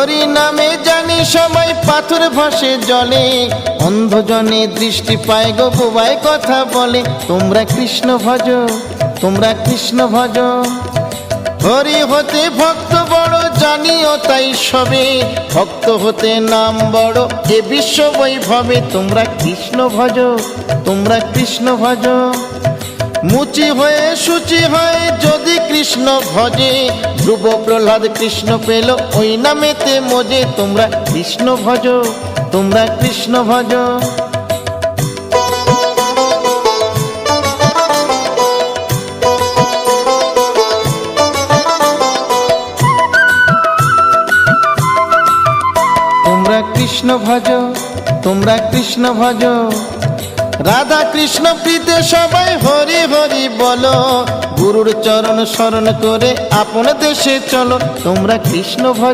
হরি নামে জানি সবাই পাথর ভাসে জলে, অন্ধজনে দৃষ্টি পায় গো বোবায় কথা বলে। তোমরা কৃষ্ণ ভজ, তোমরা কৃষ্ণ ভজ। হরি হতে ভক্ত বড় জানিও তাই সবে, ভক্ত হতে নাম বড় এ বিশ্ব বৈভবে। তোমরা কৃষ্ণ ভজ, তোমরা কৃষ্ণ ভজ। মুচি হয়ে সূচি হয় যদি কৃষ্ণ ভজে, ধ্রুব প্রহ্লাদ কৃষ্ণ পেল ওই নামেতে মজে। তোমরা কৃষ্ণ ভজ, তোমরা কৃষ্ণ ভজ। তোমরা কৃষ্ণ ভজ, তোমরা কৃষ্ণ ভজ। রাধা কৃষ্ণ প্রীতে সবাই হরি হরি বলো, গুরুর চরণ শরণ করে আপন দেশে চলো। তোমরা কৃষ্ণ ভজ।